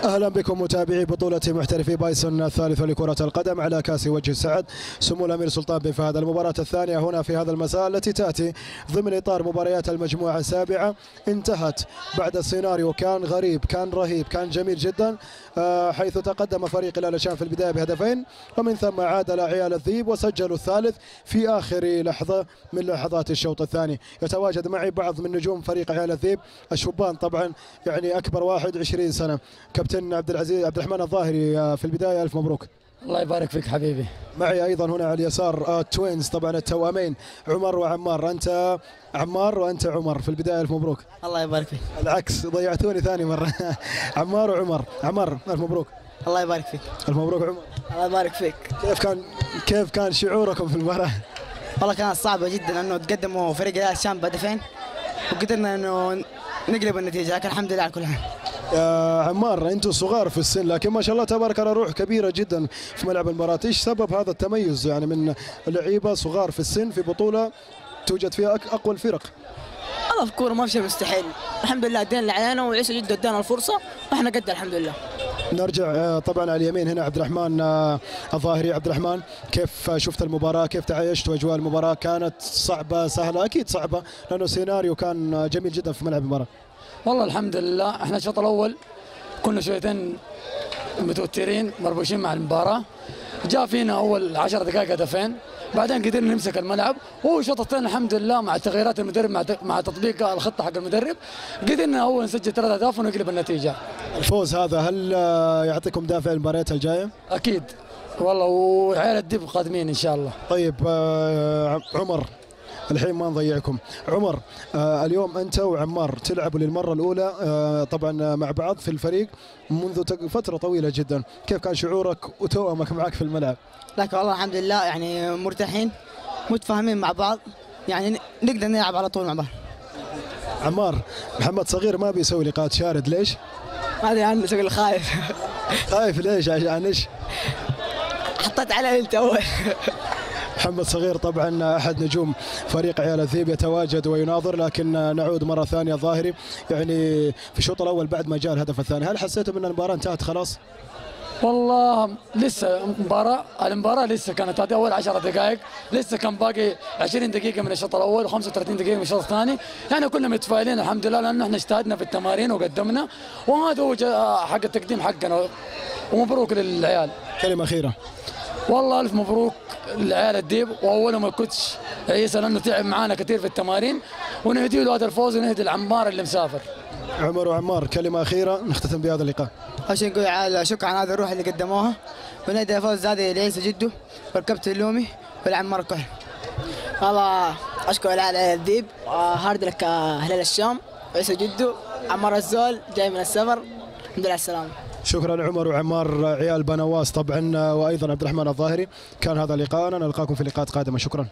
اهلا بكم متابعي بطولة محترفي بايسون الثالثة لكرة القدم على كاس وجه السعد. سمو الامير سلطان بن فهد. المباراة الثانية هنا في هذا المساء التي تاتي ضمن اطار مباريات المجموعة السابعة، انتهت بعد السيناريو كان غريب، كان رهيب، كان جميل جدا، حيث تقدم فريق الهلال الشام في البداية بهدفين، ومن ثم عادل عيال الذيب وسجلوا الثالث في اخر لحظة من لحظات الشوط الثاني. يتواجد معي بعض من نجوم فريق عيال الذيب الشبان، طبعا يعني اكبر واحد 20 سنة، كابتن عبد الرحمن الظاهري. في البدايه الف مبروك. الله يبارك فيك حبيبي. معي ايضا هنا على اليسار توينز، طبعا التوامين عمر وعمار. انت عمار وانت عمر، في البدايه الف مبروك. الله يبارك فيك. العكس، ضيعتوني ثاني مره. عمار وعمر. عمر الف مبروك. الله يبارك فيك. الف مبروك عمر. الله يبارك فيك. كيف كان شعوركم في المباراه؟ والله كانت صعبه جدا، انه تقدموا فريق الهلال الشام بهدفين وقدرنا انه نقلب النتيجه، لكن الحمد لله على كل حال. يا عمار، انتم صغار في السن لكن ما شاء الله تبارك الله روح كبيره جدا في ملعب المباراه، ايش سبب هذا التميز يعني من لعيبه صغار في السن في بطوله توجد فيها اقوى الفرق؟ والله في الكوره ما في شيء مستحيل، الحمد لله ادينا اللي علينا وعيسى جده ادانا الفرصه واحنا قد الحمد لله. نرجع طبعا على اليمين هنا عبد الرحمن الظاهري. عبد الرحمن، كيف شفت المباراه؟ كيف تعايشت اجواء المباراه؟ كانت صعبه سهله؟ اكيد صعبه لانه سيناريو كان جميل جدا في ملعب المباراه. والله الحمد لله احنا الشوط الاول كنا شويتين متوترين مربوشين مع المباراه، جاء فينا اول 10 دقائق هدفين، بعدين قدرنا نمسك الملعب، وهو الشوط الثاني الحمد لله مع تغييرات المدرب مع تطبيق الخطه حق المدرب قدرنا اول نسجل 3 اهداف ونقلب النتيجه. الفوز هذا هل يعطيكم دافع المباريات الجايه؟ اكيد والله، وعيال الدب قادمين ان شاء الله. طيب عمر، الحين ما نضيعكم. عمر، اليوم انت وعمار تلعبوا للمره الاولى طبعا مع بعض في الفريق منذ فتره طويله جدا، كيف كان شعورك وتوأمك معك في الملعب؟ لكن والله الحمد لله يعني مرتاحين متفاهمين مع بعض، يعني نقدر نلعب على طول مع بعض. عمار، محمد صغير ما بيسوي لقاءات شارد، ليش؟ ما ادري عنه، شغل خايف. خايف ليش؟ عشان ايش؟ حطيت عليه انت اول. محمد صغير طبعا احد نجوم فريق عيال الذيب يتواجد ويناظر، لكن نعود مره ثانيه الظاهري، يعني في الشوط الاول بعد ما جاء الهدف الثاني هل حسيتوا ان المباراه انتهت خلاص؟ والله لسه المباراه لسه كانت هذه اول 10 دقائق، لسه كان باقي 20 دقيقه من الشوط الاول و35 دقيقه من الشوط الثاني، يعني كنا متفائلين الحمد لله لانه احنا اجتهدنا في التمارين وقدمنا، وهذا هو حق التقديم حقنا، ومبروك للعيال. كلمه اخيره. والله الف مبروك لعيال الديب، واولهم الكوتش عيسى لانه تعب معانا كثير في التمارين، ونهدي له هذا الفوز ونهدي العمار اللي مسافر. عمر وعمار، كلمه اخيره نختتم بهذا اللقاء. اول شيء نقول عيال شكرا على هذا الروح اللي قدموها، ونهدي الفوز هذا لعيسى جده والكابتن اللومي والعمار الكحل. والله اشكر عيال الذيب، هارد لك هلال الشام، عيسى جده، عمار الزول جاي من السفر، الحمد لله على السلامه. شكرا عمر وعمار عيال بنواس طبعا، وايضا عبد الرحمن الظاهري. كان هذا لقاءنا، نلقاكم في لقاءات قادمه، شكرا.